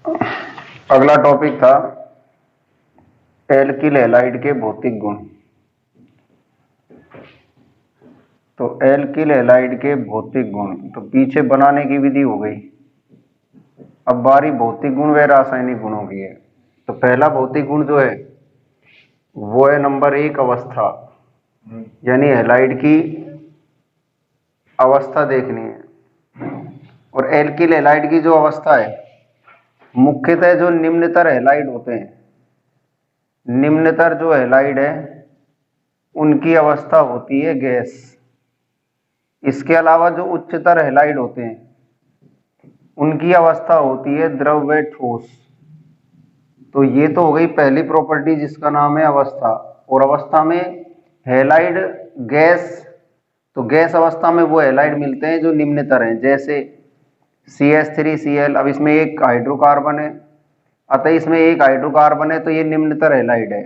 अगला टॉपिक था alkyl halide के भौतिक गुण। तो एल्किल हैलाइड के भौतिक गुण तो पीछे बनाने की विधि हो गई। अब बारी भौतिक गुण व रासायनिक गुणों की है। तो पहला भौतिक गुण जो है वो है नंबर 1 अवस्था, यानी हैलाइड की अवस्था देखनी है। और एल्किल हैलाइड की जो अवस्था है मुख्यतः जो निम्नतर हैलाइड होते हैं, निम्नतर जो हैलाइड है उनकी अवस्था होती है गैस। इसके अलावा जो उच्चतर हैलाइड होते हैं उनकी अवस्था होती है द्रव व ठोस। तो ये तो हो गई पहली प्रॉपर्टी जिसका नाम है अवस्था। और अवस्था में हैलाइड गैस, तो गैस अवस्था में वो हैलाइड मिलते हैं जो निम्नतर हैं, जैसे CH3Cl। अब इसमें एक हाइड्रोकार्बन है, अतः इसमें एक हाइड्रोकार्बन है तो ये निम्नतर हैलाइड है।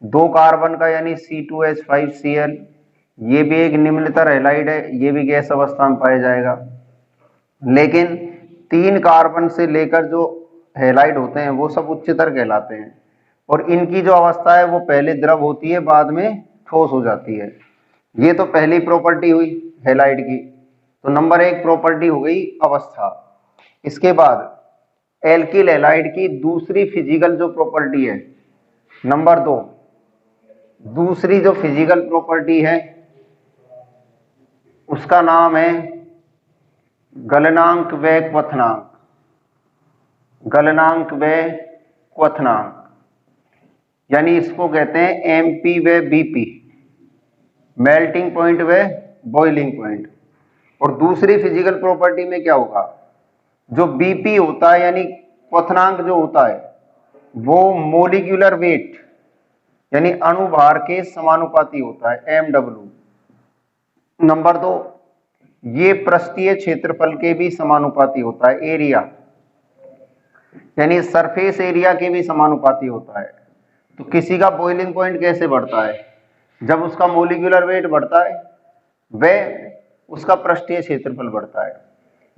2 कार्बन का यानी C2H5Cl, ये भी एक निम्नतर हैलाइड है, ये भी गैस अवस्था में पाया जाएगा। लेकिन 3 कार्बन से लेकर जो हैलाइड होते हैं वो सब उच्चतर कहलाते हैं। और इनकी जो अवस्था है वो पहले द्रव होती है, बाद में ठोस हो जाती है। ये तो पहली प्रॉपर्टी हुई हैलाइड की। तो नंबर 1 प्रॉपर्टी हो गई अवस्था। इसके बाद एल्किल हैलाइड की दूसरी फिजिकल जो प्रॉपर्टी है, नंबर 2, दूसरी जो फिजिकल प्रॉपर्टी है उसका नाम है गलनांक व क्वथनांक। गलनांक व क्वथनांक यानी इसको कहते हैं MP व BP, मेल्टिंग पॉइंट व बॉइलिंग पॉइंट। और दूसरी फिजिकल प्रॉपर्टी में क्या होगा, जो BP होता है यानी क्वथनांक जो होता है वो मोलिक्यूलर वेट यानी अणुभार के समानुपाती होता है, MW। नंबर 2, ये पृष्ठीय क्षेत्रफल के भी समानुपाती होता है, एरिया यानी सरफेस एरिया के भी समानुपाती होता है। तो किसी का बॉइलिंग पॉइंट कैसे बढ़ता है, जब उसका मोलिकुलर वेट बढ़ता है वह उसका पृष्ठीय क्षेत्रफल बढ़ता है।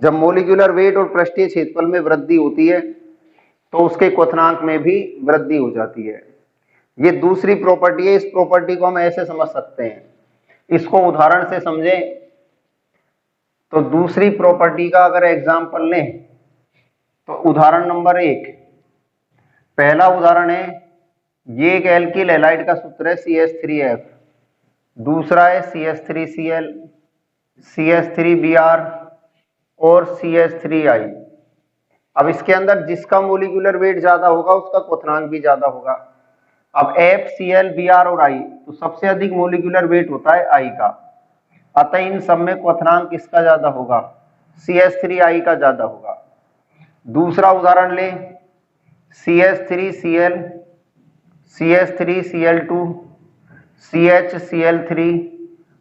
जब मोलिकुलर वेट और पृष्ठीय क्षेत्रफल में वृद्धि होती है तो उसके क्वथनांक में भी वृद्धि हो जाती है। ये दूसरी प्रॉपर्टी है। इस प्रॉपर्टी को हम ऐसे समझ सकते हैं, इसको उदाहरण से समझें तो दूसरी प्रॉपर्टी का अगर एग्जाम्पल लें तो उदाहरण नंबर 1, पहला उदाहरण है, ये एक एल्किल हैलाइड का सूत्र है CH3F, दूसरा है CH3Cl, CH3Br और CH3I। अब इसके अंदर जिसका मोलिकुलर वेट ज्यादा होगा उसका क्वथनांक भी ज्यादा होगा। अब FCl, Br और I, तो सबसे अधिक मोलिकुलर वेट होता है I का, अतः इन सब में क्वथनांक किसका ज्यादा होगा, CH3I का ज्यादा होगा। दूसरा उदाहरण लें, CH3Cl, CH3Cl2, CHCl3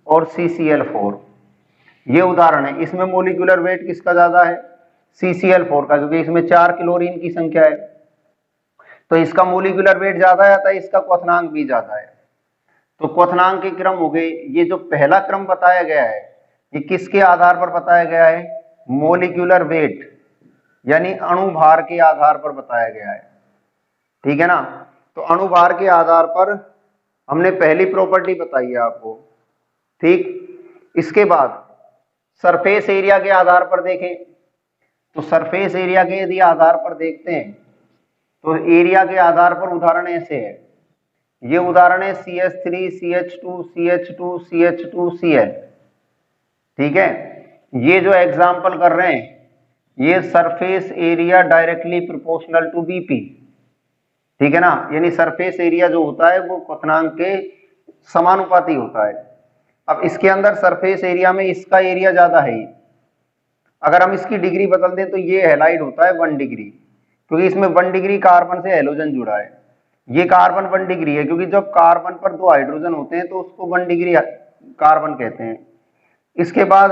और CCl4, ये उदाहरण है। इसमें मोलिकुलर वेट किसका ज्यादा है, CCl4 का, क्योंकि इसमें 4 क्लोरीन की संख्या है तो इसका मोलिकुलर वेट ज्यादा है, अतः इसका क्वथनांक भी ज्यादा है। तो क्वथनांक के क्रम हो गए। ये जो पहला क्रम बताया गया है ये किसके आधार पर बताया गया है, मोलिकुलर वेट यानी अणुभार के आधार पर बताया गया है, ठीक है ना। तो अणुभार के आधार पर हमने पहली प्रॉपर्टी बताई है आपको, ठीक। इसके बाद सरफेस एरिया के आधार पर देखें तो सरफेस एरिया के यदि आधार पर देखते हैं तो एरिया के आधार पर उदाहरण ऐसे है। ये उदाहरण है CH3, CH2, CH2, CH2Cl, ठीक है। ये जो एग्जाम्पल कर रहे हैं ये surface area directly proportional to BP, ठीक है ना, यानी सरफेस एरिया जो होता है वो क्वथनांक के समानुपाती होता है। अब इसके अंदर सरफेस एरिया में इसका एरिया ज्यादा है। अगर हम इसकी डिग्री बदल दें तो ये हैलाइड होता है 1 डिग्री, क्योंकि इसमें 1 डिग्री कार्बन से हैलोजन जुड़ा है। ये कार्बन 1 डिग्री है क्योंकि जब कार्बन पर 2 हाइड्रोजन होते हैं तो उसको 1 डिग्री कार्बन कहते हैं। इसके बाद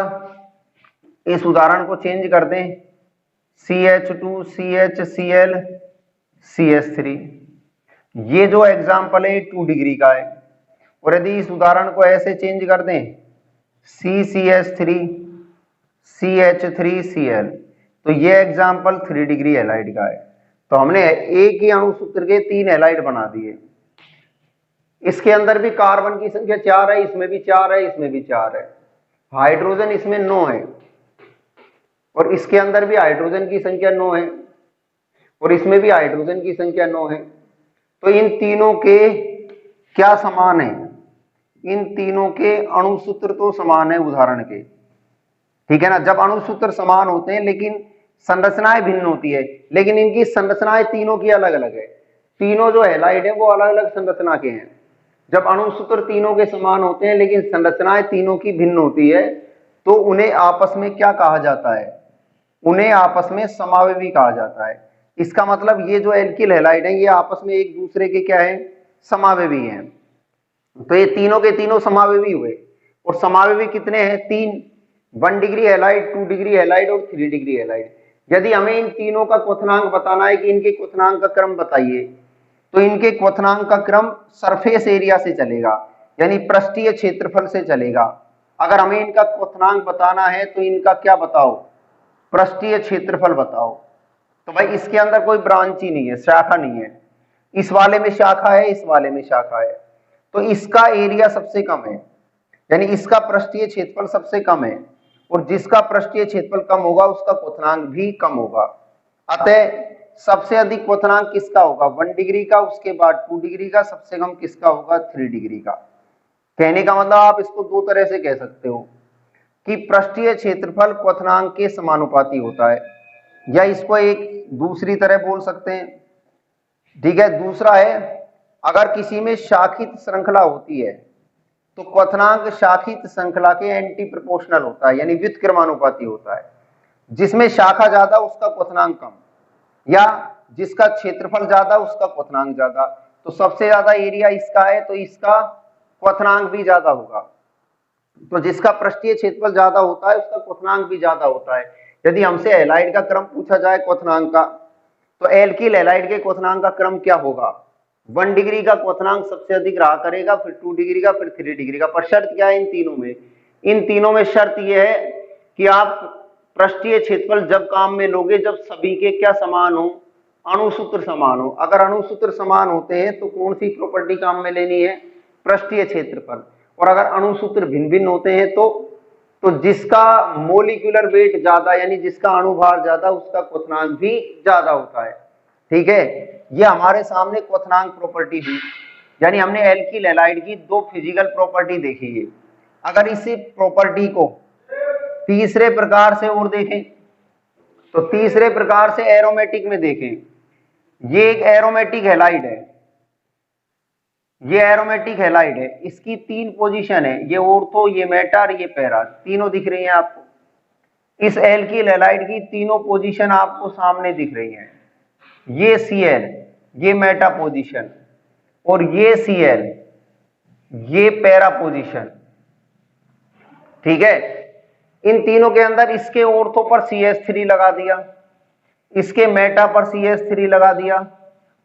इस उदाहरण को चेंज कर दें, CH2, CHCl, CH3, ये जो एग्जाम्पल है 2 डिग्री का है। और यदि इस उदाहरण को ऐसे चेंज कर दें, CCH3, CH3Cl, तो ये एग्जाम्पल 3 डिग्री हैलाइड का है। तो हमने एक ही अणुसूत्र के 3 हैलाइड बना दिए। इसके अंदर भी कार्बन की संख्या 4 है, इसमें भी 4 है, इसमें भी 4 है। हाइड्रोजन इसमें 9 है और इसके अंदर भी हाइड्रोजन की संख्या 9 है और इसमें भी हाइड्रोजन की संख्या 9 है। तो इन तीनों के क्या समान है? इन तीनों के अणुसूत्र तो समान है उदाहरण के, ठीक है ना। जब अणुसूत्र समान होते हैं लेकिन संरचनाएं भिन्न होती है, लेकिन इनकी संरचनाएं तीनों की अलग अलग है। तीनों जो हैलाइड है वो अलग अलग संरचना के हैं। जब अणुसूत्र तीनों के समान होते हैं लेकिन संरचनाएं तीनों की भिन्न होती है तो उन्हें आपस में क्या कहा जाता है? उन्हें आपस में समावेवी कहा जाता है। इसका मतलब ये जो एल्किल हैलाइड है ये आपस में एक दूसरे के क्या है? समावेवी हैं। तो ये तीनों के तीनों समावेवी हुए और समावेवी कितने हैं? 3। 1 डिग्री हैलाइड, 2 डिग्री हैलाइड और 3 डिग्री हैलाइड। यदि हमें इन तीनों का क्वथनांक बताना है कि इनके क्वथनांक का क्रम बताइए, तो इनके क्वथनांक का क्रम सरफेस एरिया से चलेगा, यानी पृष्ठीय क्षेत्रफल से चलेगा। अगर हमें इनका क्वथनांक बताना है तो इनका क्या बताओ? पृष्ठीय क्षेत्रफल बताओ। तो भाई इसके अंदर कोई ब्रांच ही नहीं है, शाखा नहीं है। इस वाले में शाखा है, इस वाले में शाखा है, तो इसका एरिया सबसे कम है, यानी इसका पृष्ठीय क्षेत्रफल सबसे कम है और जिसका पृष्ठीय क्षेत्रफल कम होगा उसका क्वथनांक भी कम होगा। अतः सबसे अधिक क्वथनांक किसका होगा? 1 डिग्री का, उसके बाद 2 डिग्री का, सबसे कम किसका होगा? 3 डिग्री का। कहने का मतलब आप इसको दो तरह से कह सकते हो कि पृष्ठीय क्षेत्रफल क्वथनांक के समानुपाती होता है, या इसको एक दूसरी तरह बोल सकते हैं, ठीक है। दूसरा है, अगर किसी में शाखित श्रृंखला होती है तो क्वथनांक शाखित श्रृंखला के एंटी प्रोपोर्शनल होता है, यानी व्युत्क्रमानुपाती होता है। जिसमें शाखा ज्यादा उसका क्वथनांक कम, या जिसका क्षेत्रफल ज्यादा उसका क्वथनांक ज्यादा। तो सबसे ज्यादा एरिया इसका है तो इसका क्वथनांक भी ज्यादा होगा। तो जिसका पृष्ठीय क्षेत्रफल ज्यादा होता है उसका क्वथनांक भी ज्यादा होता है। यदि हमसे हैलाइड का क्रम पूछा जाए क्वथनांक का, तो एल्किल हैलाइड के क्वथनांक का क्रम क्या होगा? 1 डिग्री का क्वथनांक सबसे अधिक रहा करेगा, फिर 2 डिग्री का, फिर 3 डिग्री का। पर शर्त क्या है इन तीनों में? इन तीनों में शर्त यह है कि आप पृष्ठीय क्षेत्रफल जब काम में लोगे जब सभी के क्या समान हो? अणुसूत्र समान हो। अगर अणुसूत्र समान होते हैं तो कौन सी प्रॉपर्टी काम में लेनी है? पृष्ठीय क्षेत्रफल। और अगर अणुसूत्र भिन्न भिन्न होते हैं तो जिसका मोलिकुलर वेट ज्यादा, यानी जिसका अणुभार ज्यादा, उसका क्वथनांक भी ज्यादा होता है, ठीक है। ये हमारे सामने क्वथनांक प्रॉपर्टी हुई, यानी हमने एल्किल हैलाइड की 2 फिजिकल प्रॉपर्टी देखी है। अगर इसी प्रॉपर्टी को तीसरे प्रकार से और देखें तो तीसरे प्रकार से एरोमेटिक में देखें। ये एक एरोमेटिक हैलाइड है, ये एरोमेटिक हैलाइड है, इसकी 3 पोजीशन है, ये ऑर्थो, ये मेटा और ये पैरा, तीनों दिख रही हैं आपको। इस एल्किल हैलाइड की तीनों पोजीशन आपको सामने दिख रही हैं। ये Cl, ये मेटा पोजीशन, और ये Cl, ये पैरा पोजीशन, ठीक है। इन तीनों के अंदर इसके ऑर्थो पर CH3 लगा दिया, इसके मेटा पर CH3 लगा दिया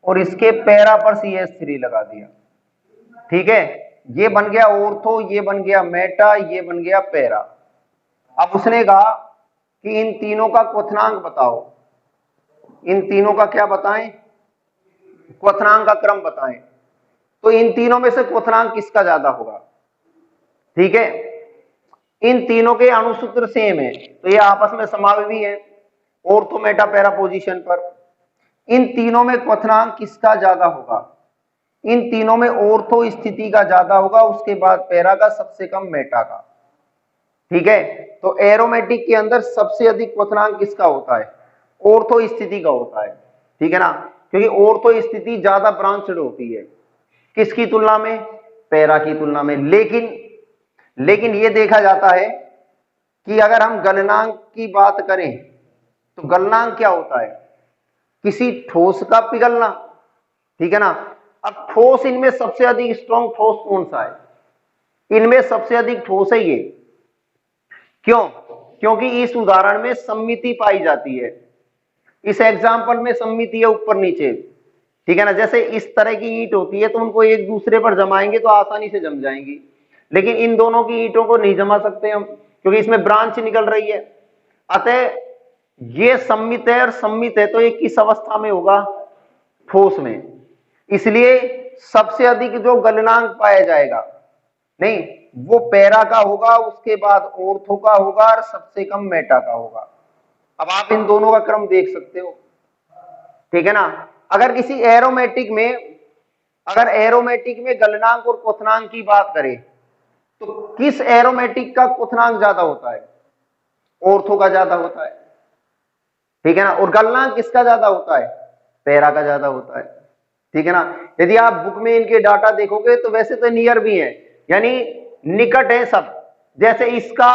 और इसके पैरा पर CH3 लगा दिया, ठीक है। ये बन गया ऑर्थो, ये बन गया मेटा, ये बन गया पैरा। अब उसने कहा कि इन तीनों का क्वथनांक बताओ। इन तीनों का क्या बताएं? क्वथनांक का क्रम बताएं। तो इन तीनों में से क्वथनांक किसका ज्यादा होगा? ठीक है, इन तीनों के अणुसूत्र सेम है तो ये आपस में समावेवी है ऑर्थो मेटा पैरा पोजीशन पर। इन तीनों में क्वथनांक किसका ज्यादा होगा? इन तीनों में ऑर्थो स्थिति का ज्यादा होगा, उसके बाद पैरा का, सबसे कम मेटा का, ठीक है। तो एरोमेटिक के अंदर सबसे अधिक क्वथनांक किसका होता है? ऑर्थो स्थिति का होता है, ठीक है ना, क्योंकि ऑर्थो स्थिति ज्यादा ब्रांचड होती है किसकी तुलना में? पैरा की तुलना में। लेकिन ये देखा जाता है कि अगर हम गलनांक की बात करें तो गलनांक क्या होता है? किसी ठोस का पिघलना, ठीक है ना। अब ठोस, इनमें सबसे अधिक स्ट्रॉन्ग ठोस कौन सा है? इनमें सबसे अधिक ठोस है ये। क्यों? क्योंकि इस उदाहरण में सममिति पाई जाती है, इस एग्जाम्पल में सममिति है ऊपर नीचे, ठीक है ना। जैसे इस तरह की ईंट होती है तो उनको एक दूसरे पर जमाएंगे तो आसानी से जम जाएंगी, लेकिन इन दोनों की ईंटों को नहीं जमा सकते हम क्योंकि इसमें ब्रांच निकल रही है। अतः ये सममित है और सममित है तो ये किस अवस्था में होगा? ठोस में, इसलिए सबसे अधिक जो गलनांक पाया जाएगा नहीं वो पैरा का होगा, उसके बाद ऑर्थो का होगा और सबसे कम मेटा का होगा। अब आप इन दोनों का क्रम देख सकते हो, ठीक है ना। अगर किसी एरोमेटिक में गलनांक और क्वथनांक की बात करें तो किस एरोमेटिक का क्वथनांक ज्यादा होता है? ऑर्थो का ज्यादा होता है, ठीक है ना। और गलनांक किसका ज्यादा होता है? पैरा का ज्यादा होता है, ठीक है ना। यदि आप बुक में इनके डाटा देखोगे तो वैसे तो नियर भी है, यानी निकट है सब। जैसे इसका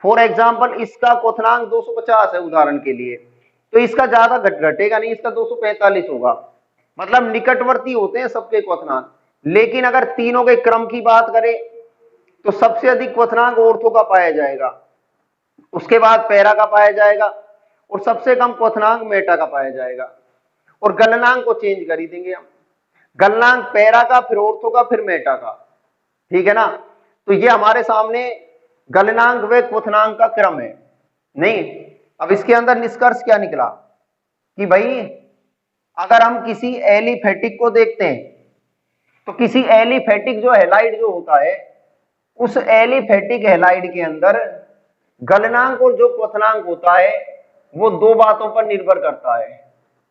फॉर एग्जांपल इसका क्वथनांक 250 है उदाहरण के लिए, तो इसका ज्यादा घटेगा नहीं, इसका 245 होगा, मतलब निकटवर्ती होते हैं सबके क्वथनांक। लेकिन अगर तीनों के क्रम की बात करें तो सबसे अधिक क्वथनांक ऑर्थो का पाया जाएगा, उसके बाद पैरा का पाया जाएगा और सबसे कम क्वथनांक मेटा का पाया जाएगा। और गलनांक को चेंज कर ही देंगे हम, गलनांक पैरा का, फिर ऑर्थो का, फिर मेटा का, ठीक है ना। तो ये हमारे सामने गलनांक व क्वथनांक का क्रम है नहीं। अब इसके अंदर निष्कर्ष क्या निकला कि भाई अगर हम किसी एलिफेटिक को देखते हैं तो किसी एलिफेटिक जो हैलाइड जो होता है उस एलिफेटिक हैलाइड के अंदर गलनांक और जो क्वथनांक होता है वो दो बातों पर निर्भर करता है।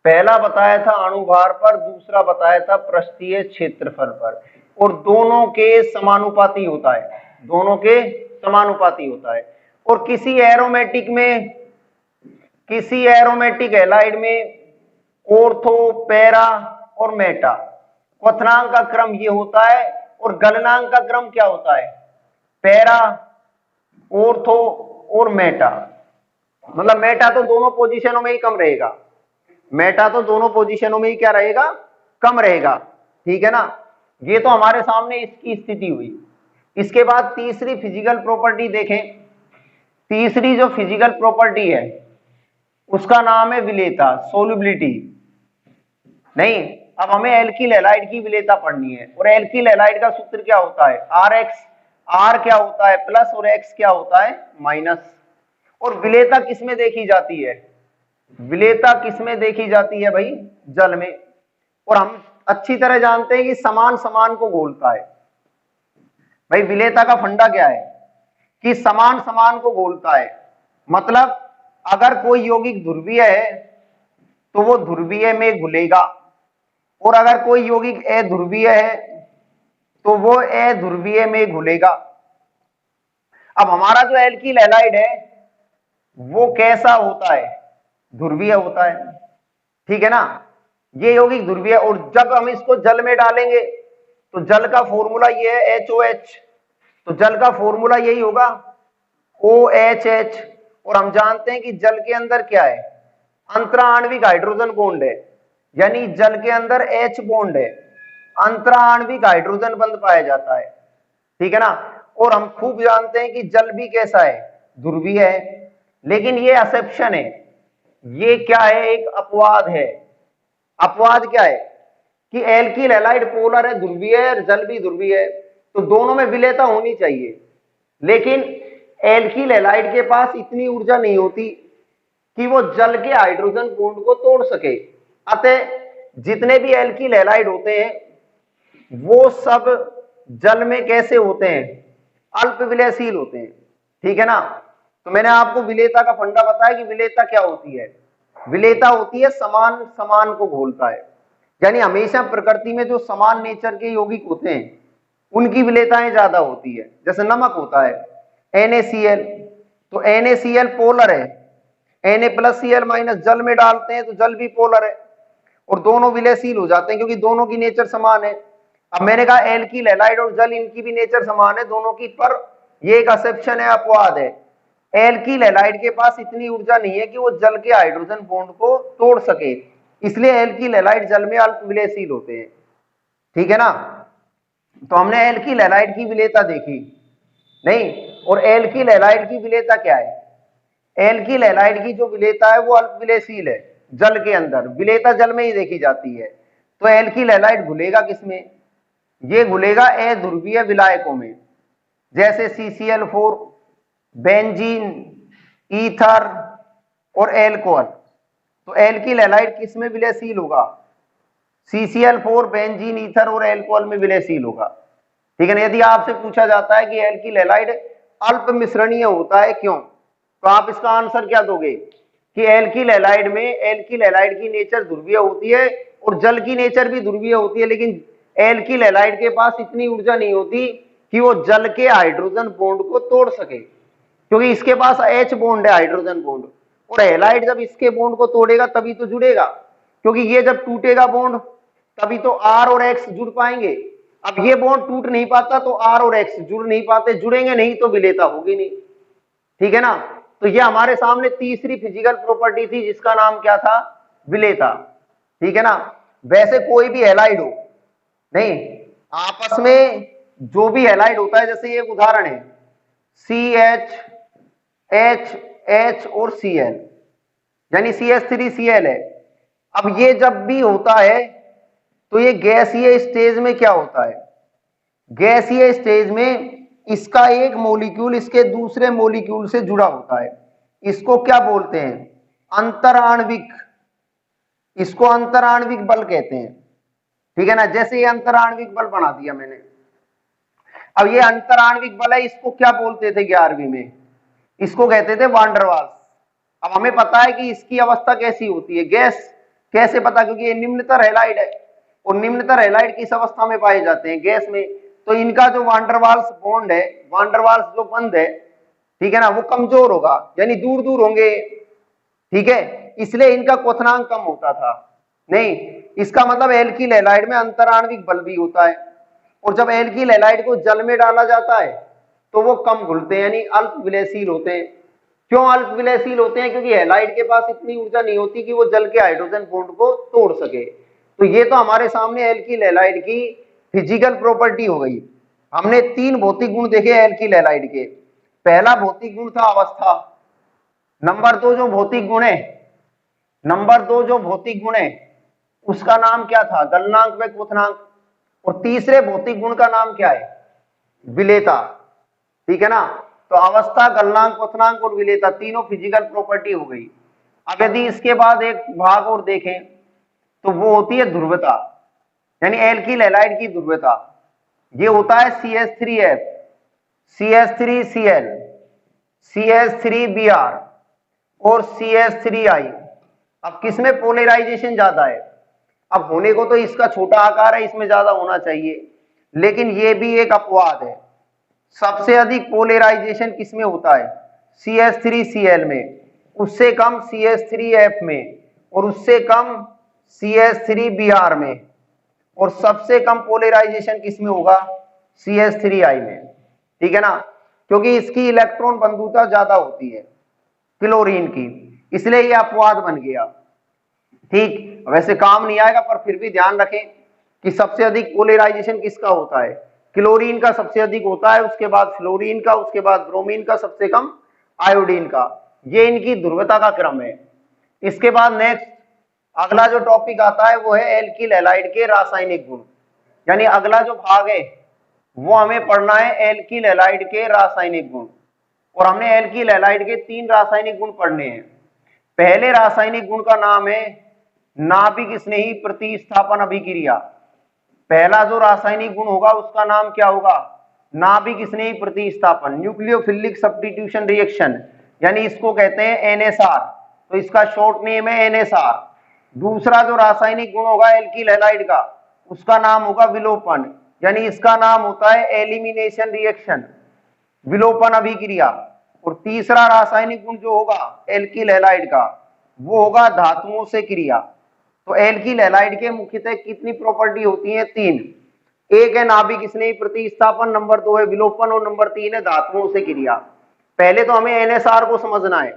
पहला बताया था अणुभार पर, दूसरा बताया था पृष्ठीय क्षेत्रफल पर, और दोनों के समानुपाती होता है, दोनों के समानुपाती होता है। और किसी एरोमेटिक हैलाइड में ऑर्थो, पैरा और मेटा क्वथनांक का क्रम ये होता है, और गलनांक का क्रम क्या होता है? पैरा, ऑर्थो और मेटा। मतलब मेटा तो दोनों पोजीशनों में ही कम रहेगा, मेटा तो दोनों पोजीशनों में ही क्या रहेगा? कम रहेगा, ठीक है ना। ये तो हमारे सामने इसकी स्थिति हुई। इसके बाद तीसरी फिजिकल प्रॉपर्टी देखें। तीसरी जो फिजिकल प्रॉपर्टी है उसका नाम है विलेयता, सोल्युबिलिटी। नहीं, अब हमें एल्किल हैलाइड की विलेयता पढ़नी है, और एल्किल हैलाइड का सूत्र क्या होता है? RX। R क्या होता है? प्लस, और X क्या होता है? माइनस। और विलेयता किसमें देखी जाती है? विलेयता किसमें देखी जाती है भाई? जल में। और हम अच्छी तरह जानते हैं कि समान समान को घोलता है। भाई विलेयता का फंडा क्या है? कि समान समान को घोलता है। मतलब अगर कोई यौगिक ध्रुवीय है तो वो ध्रुवीय में घुलेगा, और अगर कोई यौगिक अध्रुवीय है तो वो अध्रुवीय में घुलेगा। अब हमारा जो एल्किल हैलाइड है वो कैसा होता है? ध्रुवीय होता है, ठीक है ना। ये यौगिक ध्रुवीय, और जब हम इसको जल में डालेंगे तो जल का फॉर्मूला ये है HOH, तो जल का फॉर्मूला यही होगा OHH। और हम जानते हैं कि जल के अंदर क्या है? अंतराण्विक हाइड्रोजन बॉन्ड है, यानी जल के अंदर H बॉन्ड है, अंतराण्विक हाइड्रोजन बंध पाया जाता है, ठीक है ना। और हम खूब जानते हैं कि जल भी कैसा है? ध्रुवीय है। लेकिन ये एक्सेप्शन है, ये क्या है? एक अपवाद है। अपवाद क्या है? कि एल्किल हैलाइड पोलर है, ध्रुवीय है, और जल भी ध्रुवीय है, तो दोनों में विलेयता होनी चाहिए। लेकिन एल्किल हैलाइड के पास इतनी ऊर्जा नहीं होती कि वो जल के हाइड्रोजन बॉन्ड को तोड़ सके। अतः जितने भी एल्किल हैलाइड होते हैं वो सब जल में कैसे होते हैं? अल्प विलयशील होते हैं, ठीक है ना। तो मैंने आपको विलेयता का फंडा बताया कि विलेयता क्या होती है। विलेयता होती है समान समान को घोलता है, यानी हमेशा प्रकृति में जो समान नेचर के यौगिक होते हैं उनकी विलेयताएं ज्यादा होती है। जैसे नमक होता है NaCl, तो NaCl पोलर है, Na+Cl- जल में डालते हैं तो जल भी पोलर है, और दोनों विलयशील हो जाते हैं क्योंकि दोनों की नेचर समान है। अब मैंने कहा एल्किल हैलाइड और जल इनकी भी नेचर समान है दोनों की, पर ये एक एक्सेप्शन है, अपवाद है। एल्किल हैलाइड के पास इतनी ऊर्जा नहीं है कि वो जल के हाइड्रोजन बॉन्ड को तोड़ सके, इसलिए एल्किल हैलाइड जल में अल्प विलयशील होते हैं, ठीक है ना। तो हमने एल्किल हैलाइड की विलेयता देखी नहीं, और एल्किल हैलाइड की विलेयता क्या है? एल्किल हैलाइड की जो विलेयता है वो अल्प विलयशील है, जल के अंदर विलेयता जल में ही देखी जाती है। तो एल्किल हैलाइड घुलेगा किसमें? ये घुलेगा अध्रुवीय विलायकों में, जैसे CCl4, बेंजीन, ईथर और एल्कोहल। तो एल्किल हैलाइड किसमें विलयशील होगा? CCl4 बेंजीन, ईथर और एल्कोहल में विलयशील होगा। ठीक है ना। यदि आपसे पूछा जाता है कि एल्किल हैलाइड अल्प मिश्रणीय होता है क्यों, तो आप इसका आंसर क्या दोगे कि एल्किल हैलाइड में, एल्किल हैलाइड की नेचर ध्रुवीय होती है और जल की नेचर भी ध्रुवीय होती है, लेकिन एल्किल हैलाइड के पास इतनी ऊर्जा नहीं होती कि वो जल के हाइड्रोजन बॉन्ड को तोड़ सके, क्योंकि इसके पास H बॉन्ड है, हाइड्रोजन बॉन्ड, और हैलाइड जब इसके बॉन्ड को तोड़ेगा तभी तो जुड़ेगा, क्योंकि ये जब टूटेगा बॉन्ड तभी तो R और X जुड़ पाएंगे। अब ये बॉन्ड टूट नहीं पाता तो R और X जुड़ नहीं पाते, जुड़ेंगे नहीं तो विलेयता होगी नहीं। ठीक है ना। तो ये हमारे सामने तीसरी फिजिकल प्रॉपर्टी थी जिसका नाम क्या था, विलेयता। ठीक है ना। वैसे कोई भी हैलाइड हो, नहीं, आपस में जो भी हैलाइड होता है, जैसे ये एक उदाहरण है CH H H और Cl, यानी CH3Cl है। अब ये जब भी होता है तो ये गैसीय स्टेज में क्या होता है, गैसीय स्टेज में इसका एक मॉलिक्यूल इसके दूसरे मॉलिक्यूल से जुड़ा होता है, इसको क्या बोलते हैं, अंतराण्विक, इसको अंतराण्विक बल कहते हैं। ठीक है ना। जैसे ये अंतराण्विक बल बना दिया मैंने, अब ये अंतराण्विक बल है, इसको क्या बोलते थे 11वीं में, इसको कहते थे वान डर वाल्स। अब हमें पता है कि इसकी अवस्था कैसी होती है, गैस, कैसे पता, क्योंकि ये निम्नतर हैलाइड है और निम्नतर हैलाइड किस अवस्था में पाए जाते हैं, गैस में, तो इनका जो वान डर वाल्स बॉन्ड है, वान डर वाल्स जो बंध है, ठीक है ना, वो कमजोर होगा, यानी दूर दूर होंगे। ठीक है, इसलिए इनका क्वथनांक कम होता था। नहीं, इसका मतलब एल्किल हैलाइड में अंतराण्विक बल भी होता है, और जब एल्किल हैलाइड को जल में डाला जाता है तो वो कम घुलते हैं, यानी अल्प विलयशील होते हैं। क्यों अल्प विलयशील होते हैं, क्योंकि हैलाइड के पास इतनी ऊर्जा नहीं होती कि वो जल के हाइड्रोजन बॉन्ड को तोड़ सके। तो ये तो हमारे सामने एल्किल हैलाइड की फिजिकल प्रॉपर्टी हो गई। हमने 3 भौतिक गुण देखे एल्किल हैलाइड के। पहला भौतिक गुण था अवस्था, नंबर 2 जो भौतिक गुण है, नंबर 2 जो भौतिक गुण है उसका नाम क्या था, गलनांक व क्वथनांक, और तीसरे भौतिक गुण का नाम क्या है, विलेयता। ठीक है ना। तो अवस्था, गलनांक, क्वथनांक और विलेयता तीनों फिजिकल प्रॉपर्टी हो गई। अब यदि इसके बाद एक भाग और देखें तो वो होती है ध्रुवता, यानी एल्किल हैलाइड की ध्रुवता। ये होता है CH3F, CH3Cl, CH3Br और CH3I। अब किसमें पोलराइजेशन ज्यादा है, अब होने को तो इसका छोटा आकार है, इसमें ज्यादा होना चाहिए, लेकिन ये भी एक अपवाद है। सबसे अधिक पोलराइजेशन किसमें होता है, CH3Cl में, उससे कम CH3F में, और उससे कम CH3Br में, और सबसे कम पोलराइजेशन किसमें होगा, CH3I में। ठीक है ना, क्योंकि इसकी इलेक्ट्रॉन बंधुता ज्यादा होती है क्लोरीन की, इसलिए यह अपवाद बन गया। ठीक, वैसे काम नहीं आएगा पर फिर भी ध्यान रखें कि सबसे अधिक पोलराइजेशन किसका होता है, क्लोरीन का सबसे अधिक होता है, उसके बाद फ्लोरीन का, उसके बाद ब्रोमीन का, सबसे कम आयोडीन का। ये इनकी ध्रुवता का क्रम है। इसके बाद नेक्स्ट अगला जो टॉपिक आता है वो है एल्किल हैलाइड के रासायनिक गुण, यानी अगला जो भाग है वो हमें पढ़ना है एल्किल हैलाइड के रासायनिक गुण। और हमने एल्किल हैलाइड के 3 रासायनिक गुण पढ़ने हैं। पहले रासायनिक गुण का नाम है नाभिक स्नेही प्रतिस्थापन अभिक्रिया। पहला जो रासायनिक गुण होगा उसका नाम क्या होगा, नाभिक स्नेही प्रतिस्थापन, न्यूक्लियोफिलिक सब्स्टिट्यूशन रिएक्शन, यानी इसको कहते हैं NSR, तो इसका शॉर्ट नेम है NSR। दूसरा जो रासायनिक गुण होगा एल्किल हैलाइड का उसका नाम होगा विलोपन, यानी इसका नाम होता है एलिमिनेशन रिएक्शन, विलोपन अभिक्रिया। और तीसरा रासायनिक गुण जो होगा एल्किल हैलाइड का वो होगा धातुओं से क्रिया। तो एल्किल हैलाइड के मुख्यतः कितनी प्रॉपर्टी होती है, 3। एक है नाभिक स्नेही प्रतिस्थापन, नंबर 2 है विलोपन, और नंबर 3 है धातुओं से क्रिया। पहले तो हमें NSR को समझना है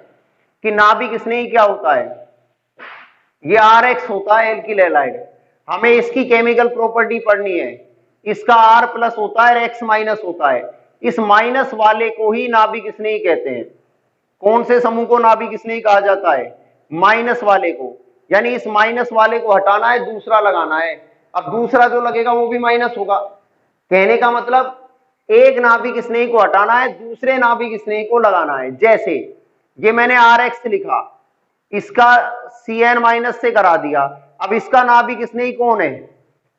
कि नाभिक स्नेही क्या होता है, ये RX होता है एल्किल हैलाइड। हमें इसकी केमिकल प्रॉपर्टी पढ़नी है, इसका R प्लस होता है, X माइनस होता है। इस माइनस वाले को ही नाभिक स्नेही कहते हैं। कौन से समूह को नाभिक स्नेही कहा जाता है, माइनस वाले को, यानी इस माइनस वाले को हटाना है, दूसरा लगाना है। अब दूसरा जो लगेगा वो भी माइनस होगा। कहने का मतलब एक नाभिक स्नेही को हटाना है, दूसरे नाभिक स्नेही को लगाना है। जैसे ये मैंने RX लिखा, इसका CN माइनस से करा दिया, अब इसका नाभिक स्नेही कौन है,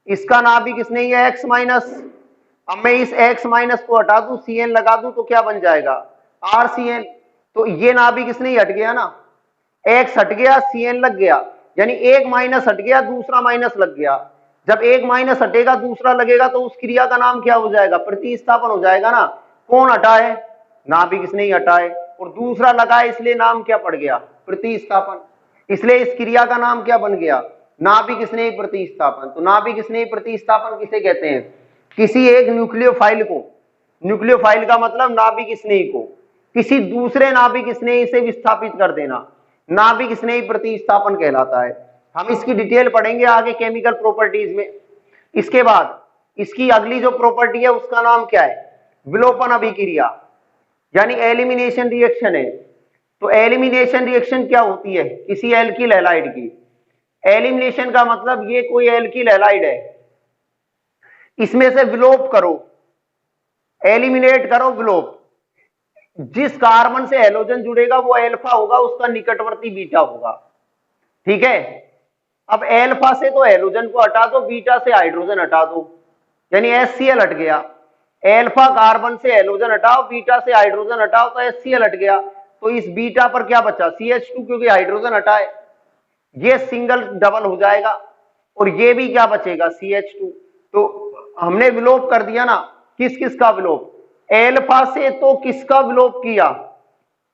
इसका नाभिक स्नेही है X माइनस। अब मैं इस X माइनस को हटा दूं, Cn लगा दूं तो क्या बन जाएगा RCn। तो ये नाभिक स्नेही हट गया ना, X हट गया Cn लग गया, यानी एक माइनस हट गया दूसरा माइनस लग गया। जब एक माइनस हटेगा दूसरा लगेगा तो उस क्रिया का नाम क्या हो जाएगा, प्रतिस्थापन हो जाएगा ना। कौन हटा है, नाभिक स्नेही हटा है, और दूसरा लगा है इसलिए नाम क्या पड़ गया, प्रतिस्थापन। इसलिए इस क्रिया का नाम क्या बन गया, नाभिक स्नेही प्रतिस्थापन। तो नाभिक स्नेही प्रतिस्थापन किसे कहते हैं, किसी एक न्यूक्लियोफाइल को, न्यूक्लियोफाइल का मतलब नाभिक स्नेही को किसी दूसरे नाभिक स्नेही से विस्थापित कर देना, नाभिक स्नेही प्रतिस्थापन कहलाता है। हम इसकी डिटेल पढ़ेंगे आगे केमिकल प्रॉपर्टीज में। इसके बाद इसकी अगली जो प्रॉपर्टी है उसका नाम क्या है, विलोपन अभिक्रिया, यानी एलिमिनेशन रिएक्शन है। तो एलिमिनेशन रिएक्शन क्या होती है, किसी एल्किल हैलाइड की। एलिमिनेशन का मतलब ये कोई एल्किल हैलाइड है, इसमें से विलोप करो, एलिमिनेट करो, विलोप। जिस कार्बन से हैलोजन जुड़ेगा वो अल्फा होगा, उसका निकटवर्ती बीटा होगा, ठीक है। अब अल्फा से तो हैलोजन को हटा दो, बीटा से हाइड्रोजन हटा दो, यानी HCl हट गया। अल्फा कार्बन से हैलोजन हटाओ, बीटा से हाइड्रोजन हटाओ तो HCl हट गया। तो इस बीटा पर क्या बचा, CH2, क्योंकि हाइड्रोजन हटाए, ये सिंगल डबल हो जाएगा, और ये भी क्या बचेगा, CH2। तो हमने विलोप कर दिया ना, किस किस का विलोप, अल्फा से तो किसका विलोप किया,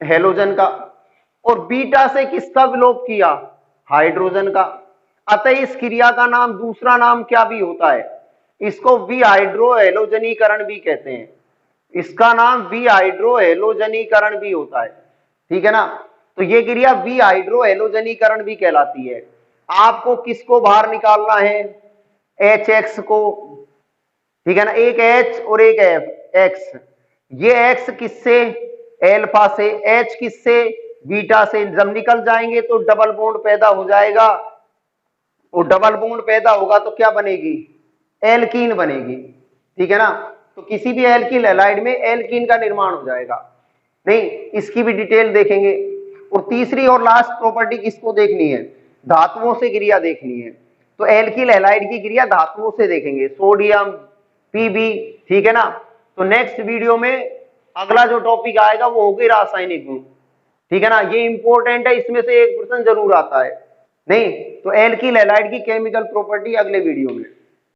हैलोजन का, और बीटा से किसका विलोप किया, हाइड्रोजन का। अतः इस क्रिया का नाम, दूसरा नाम क्या भी होता है, इसको विहाइड्रोहेलोजनीकरण भी कहते हैं। इसका नाम विहाइड्रोहेलोजनीकरण भी होता है, ठीक है ना। तो ये क्रिया विहाइड्रोहेलोजनीकरण भी कहलाती है। आपको किसको बाहर निकालना है, HX को, ठीक है ना, एक H और एक X। ये X किससे, अल्फा से, H किससे, बीटा से। जब निकल जाएंगे तो डबल बॉन्ड पैदा हो जाएगा, और डबल बॉन्ड पैदा होगा तो क्या बनेगी, एल्कीन बनेगी, ठीक है ना। तो किसी भी एल्किल हैलाइड में एल्कीन का निर्माण हो जाएगा। नहीं, इसकी भी डिटेल देखेंगे। और तीसरी और लास्ट प्रॉपर्टी किसको देखनी है, धातुओं से क्रिया देखनी है। तो एल्किल हैलाइड की क्रिया धातुओं से देखेंगे, सोडियम, Pb, ठीक है ना। तो नेक्स्ट वीडियो में अगला जो टॉपिक आएगा वो होगी रासायनिक गुण, ठीक है ना। ये इंपॉर्टेंट है, इसमें से एक प्रश्न जरूर आता है। नहीं तो एल्किल हैलाइड की केमिकल प्रॉपर्टी अगले वीडियो में।